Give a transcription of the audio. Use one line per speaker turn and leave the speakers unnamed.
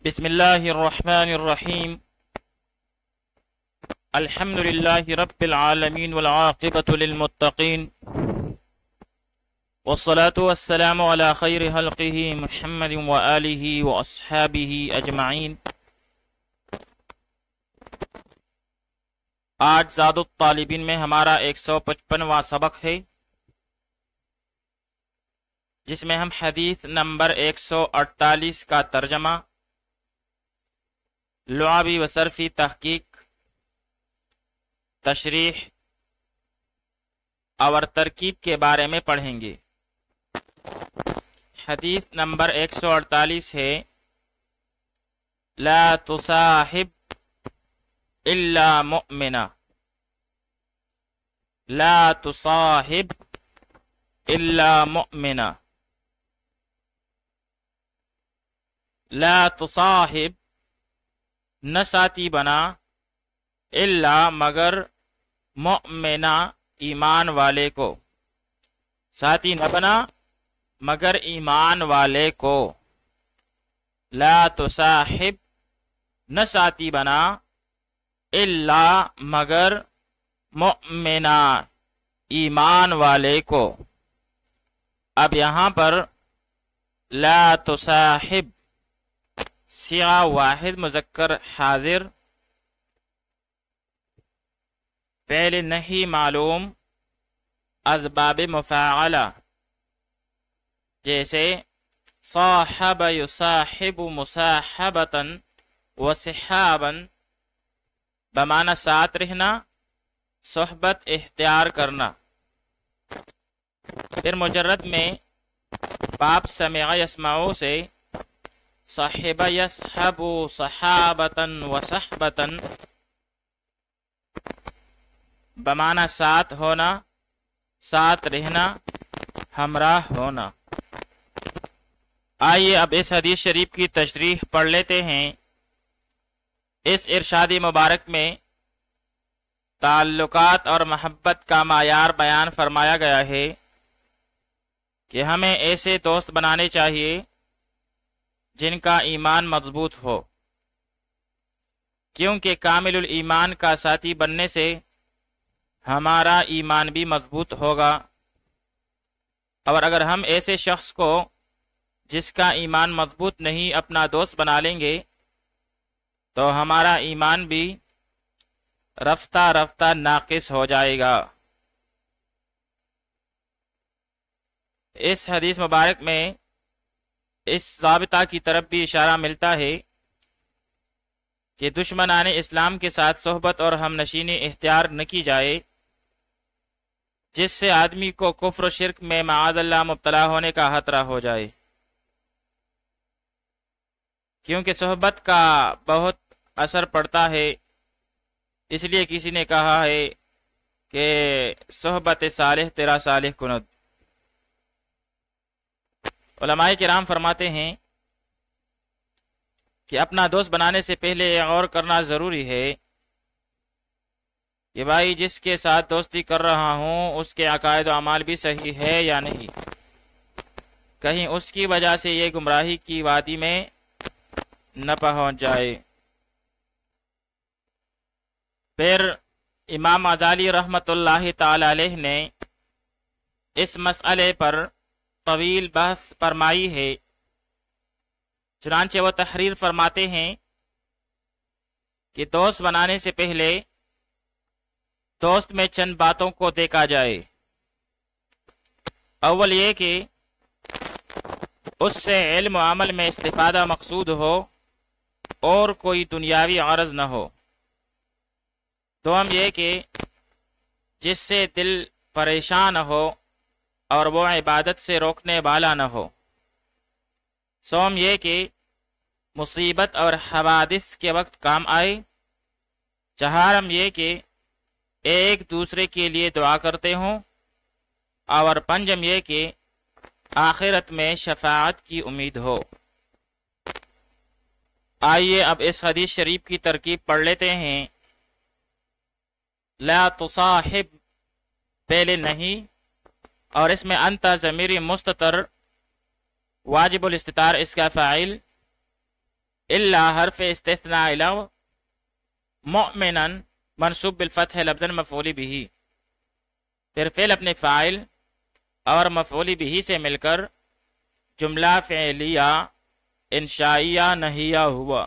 بسم اللہ الرحمن الرحیم الحمد للہ رب العالمین والعاقبۃ للمتقین والصلاة والسلام علی خیر خلقہ محمد وآلہ واصحابہ اجمعین۔ آج زاد الطالبین میں ہمارا 155واں سبق ہے، جس میں ہم حدیث نمبر 148 کا ترجمہ، لعابی و صرفی تحقیق، تشریح اور ترکیب کے بارے میں پڑھیں گے۔ حدیث نمبر 148 ہے، لا تصاحب الا مؤمنا، لا تصاحب الا مؤمنا، لا تصاحب نہ ساتھی بنا، الا مگر، مؤمنا ایمان والے کو، ساتھی نہ بنا مگر ایمان والے کو۔ لا تصاحب نہ ساتھی بنا، الا مگر، مؤمنا ایمان والے کو۔ اب یہاں پر لا تصاحب صیغہ واحد مذکر حاضر، فعل نہیں معلوم، اسباب مفاعلہ، جیسے صاحب یصاحب مصاحبتا وصحابا، بمعنی ساتھ رہنا، صحبت اختیار کرنا۔ پھر مجرد میں باب سمع یسمعو سے صاحب یصحب صحابتا وصحبتا، بمعنی ساتھ ہونا، ساتھ رہنا، ہمراہ ہونا۔ آئیے اب اس حدیث شریف کی تشریح پڑھ لیتے ہیں۔ اس ارشاد مبارک میں تعلقات اور محبت کا معیار بیان فرمایا گیا ہے کہ ہمیں ایسے دوست بنانے چاہیے جن کا ایمان مضبوط ہو، کیونکہ کامل الایمان کا ساتھی بننے سے ہمارا ایمان بھی مضبوط ہوگا، اور اگر ہم ایسے شخص کو جس کا ایمان مضبوط نہیں اپنا دوست بنا لیں گے تو ہمارا ایمان بھی رفتہ رفتہ ناقص ہو جائے گا۔ اس حدیث مبارک میں اس ضابطہ کی طرف بھی اشارہ ملتا ہے کہ دشمنان اسلام کے ساتھ صحبت اور ہم نشینی اختیار نہ کی جائے، جس سے آدمی کو کفر و شرک میں معاذ اللہ مبتلا ہونے کا خطرہ ہو جائے، کیونکہ صحبت کا بہت اثر پڑتا ہے۔ اس لیے کسی نے کہا ہے کہ صحبت صالح تیرا صالح کند۔ علماء کرام فرماتے ہیں کہ اپنا دوست بنانے سے پہلے غور کرنا ضروری ہے کہ بھائی جس کے ساتھ دوستی کر رہا ہوں اس کے عقائد و اعمال بھی صحیح ہے یا نہیں، کہیں اس کی وجہ سے یہ گمراہی کی وادی میں نہ پہنچ جائے۔ پھر امام غزالی رحمۃ اللہ تعالی علیہ نے اس مسئلے پر طویل بحث فرمائی ہے، چنانچہ وہ تحریر فرماتے ہیں کہ دوست بنانے سے پہلے دوست میں چند باتوں کو دیکھا جائے۔ اول یہ کہ اس سے علم و عمل میں استفادہ مقصود ہو اور کوئی دنیاوی غرض نہ ہو۔ دوم یہ کہ جس سے دل پریشان ہو اور وہ عبادت سے روکنے والا نہ ہو۔ سوم یہ کہ مصیبت اور حوادث کے وقت کام آئے۔ چہارم یہ کہ ایک دوسرے کے لیے دعا کرتے ہوں، اور پنجم یہ کہ آخرت میں شفاعت کی امید ہو۔ آئیے اب اس حدیث شریف کی ترکیب پڑھ لیتے ہیں۔ لا تصاحب پہلے نہیں، اور اس میں انت ضمیر مستتر واجب الاستتار اس کا فاعل، الا حرف استثناء لو مؤمنا منصوب بالفتح لفظاً مفعول به، پھر فعل اپنے فاعل اور مفعول به سے مل کر جملہ فعلیہ انشائیہ نہیہ ہوا۔